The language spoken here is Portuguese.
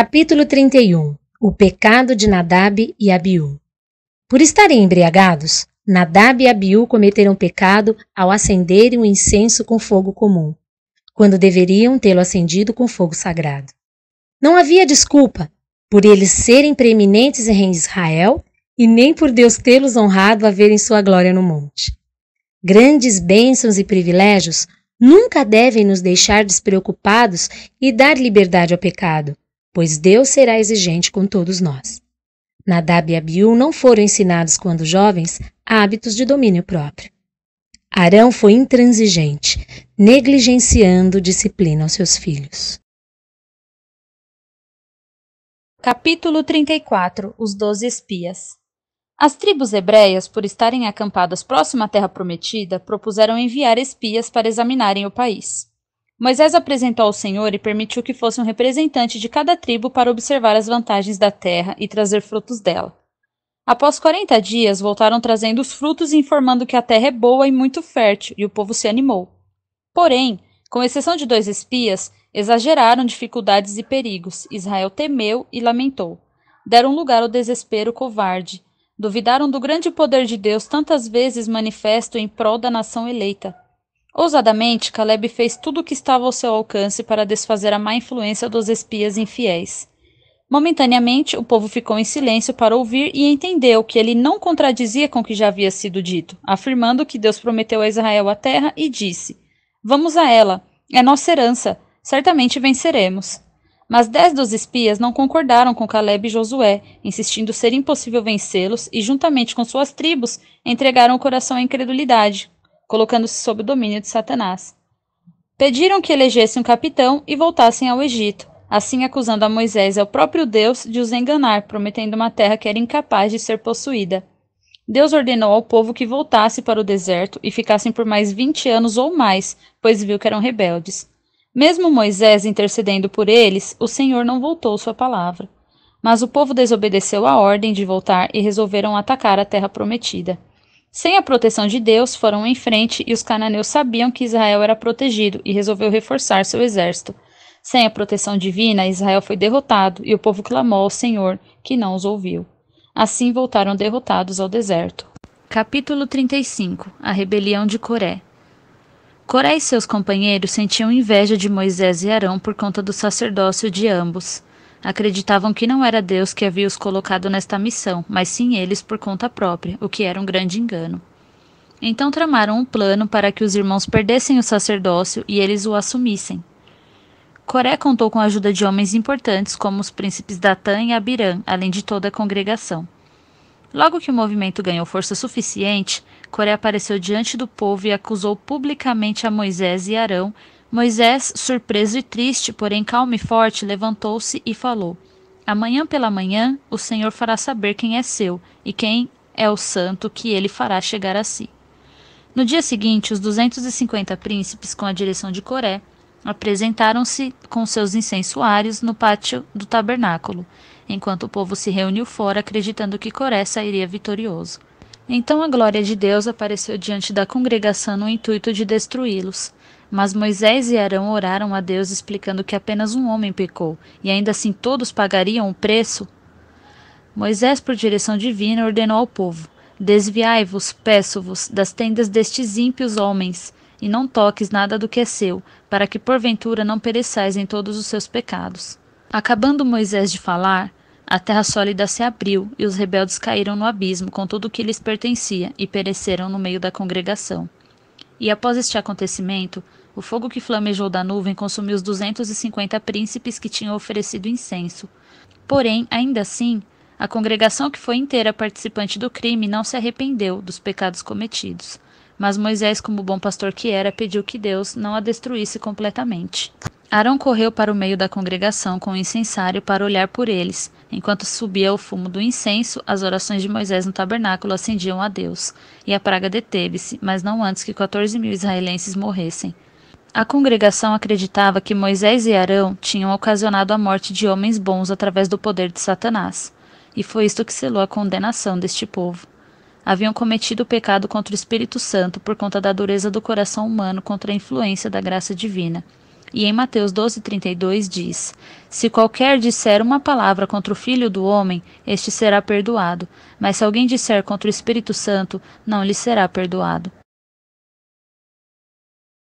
Capítulo 31. O pecado de Nadab e Abiú. Por estarem embriagados, Nadab e Abiú cometeram pecado ao acenderem o incenso com fogo comum, quando deveriam tê-lo acendido com fogo sagrado. Não havia desculpa por eles serem preeminentes em Israel e nem por Deus tê-los honrado a verem sua glória no monte. Grandes bênçãos e privilégios nunca devem nos deixar despreocupados e dar liberdade ao pecado, pois Deus será exigente com todos nós. Nadab e Abiú não foram ensinados quando jovens a hábitos de domínio próprio. Arão foi intransigente, negligenciando disciplina aos seus filhos. Capítulo 34. Os 12 espias. As tribos hebreias, por estarem acampadas próximo à terra prometida, propuseram enviar espias para examinarem o país. Moisés apresentou ao Senhor e permitiu que fosse um representante de cada tribo para observar as vantagens da terra e trazer frutos dela. Após 40 dias, voltaram trazendo os frutos e informando que a terra é boa e muito fértil, e o povo se animou. Porém, com exceção de 2 espias, exageraram dificuldades e perigos. Israel temeu e lamentou. Deram lugar ao desespero covarde. Duvidaram do grande poder de Deus tantas vezes manifesto em prol da nação eleita. Ousadamente, Caleb fez tudo o que estava ao seu alcance para desfazer a má influência dos espias infiéis. Momentaneamente, o povo ficou em silêncio para ouvir e entendeu que ele não contradizia com o que já havia sido dito, afirmando que Deus prometeu a Israel a terra e disse: "Vamos a ela, é nossa herança, certamente venceremos." Mas 10 dos espias não concordaram com Caleb e Josué, insistindo ser impossível vencê-los e, juntamente com suas tribos, entregaram o coração à incredulidade, colocando-se sob o domínio de Satanás. Pediram que elegessem um capitão e voltassem ao Egito, assim acusando a Moisés e ao próprio Deus de os enganar, prometendo uma terra que era incapaz de ser possuída. Deus ordenou ao povo que voltasse para o deserto e ficassem por mais 20 anos ou mais, pois viu que eram rebeldes. Mesmo Moisés intercedendo por eles, o Senhor não voltou sua palavra. Mas o povo desobedeceu a ordem de voltar e resolveram atacar a terra prometida. Sem a proteção de Deus, foram em frente e os cananeus sabiam que Israel era protegido e resolveu reforçar seu exército. Sem a proteção divina, Israel foi derrotado e o povo clamou ao Senhor, que não os ouviu. Assim voltaram derrotados ao deserto. Capítulo 35. A rebelião de Coré. Coré e seus companheiros sentiam inveja de Moisés e Arão por conta do sacerdócio de ambos. Acreditavam que não era Deus que havia os colocado nesta missão, mas sim eles por conta própria, o que era um grande engano. Então tramaram um plano para que os irmãos perdessem o sacerdócio e eles o assumissem. Coré contou com a ajuda de homens importantes como os príncipes Datã e Abirã, além de toda a congregação. Logo que o movimento ganhou força suficiente, Coré apareceu diante do povo e acusou publicamente a Moisés e Arão. Moisés, surpreso e triste, porém calmo e forte, levantou-se e falou: "Amanhã pela manhã o Senhor fará saber quem é seu e quem é o santo que ele fará chegar a si." No dia seguinte, os 250 príncipes, com a direção de Coré, apresentaram-se com seus incensuários no pátio do tabernáculo, enquanto o povo se reuniu fora, acreditando que Coré sairia vitorioso. Então a glória de Deus apareceu diante da congregação no intuito de destruí-los. Mas Moisés e Arão oraram a Deus explicando que apenas um homem pecou, e ainda assim todos pagariam o preço. Moisés, por direção divina, ordenou ao povo: "Desviai-vos, peço-vos, das tendas destes ímpios homens, e não toques nada do que é seu, para que porventura não pereçais em todos os seus pecados." Acabando Moisés de falar, a terra sólida se abriu, e os rebeldes caíram no abismo com tudo o que lhes pertencia, e pereceram no meio da congregação. E após este acontecimento, o fogo que flamejou da nuvem consumiu os 250 príncipes que tinham oferecido incenso. Porém, ainda assim, a congregação que foi inteira participante do crime não se arrependeu dos pecados cometidos. Mas Moisés, como bom pastor que era, pediu que Deus não a destruísse completamente. Arão correu para o meio da congregação com o incensário para olhar por eles. Enquanto subia o fumo do incenso, as orações de Moisés no tabernáculo ascendiam a Deus, e a praga deteve-se, mas não antes que 14.000 israelenses morressem. A congregação acreditava que Moisés e Arão tinham ocasionado a morte de homens bons através do poder de Satanás, e foi isto que selou a condenação deste povo. Haviam cometido o pecado contra o Espírito Santo por conta da dureza do coração humano contra a influência da graça divina. E em Mateus 12:32 diz: Se qualquer disser uma palavra contra o Filho do Homem, este será perdoado, mas se alguém disser contra o Espírito Santo, não lhe será perdoado.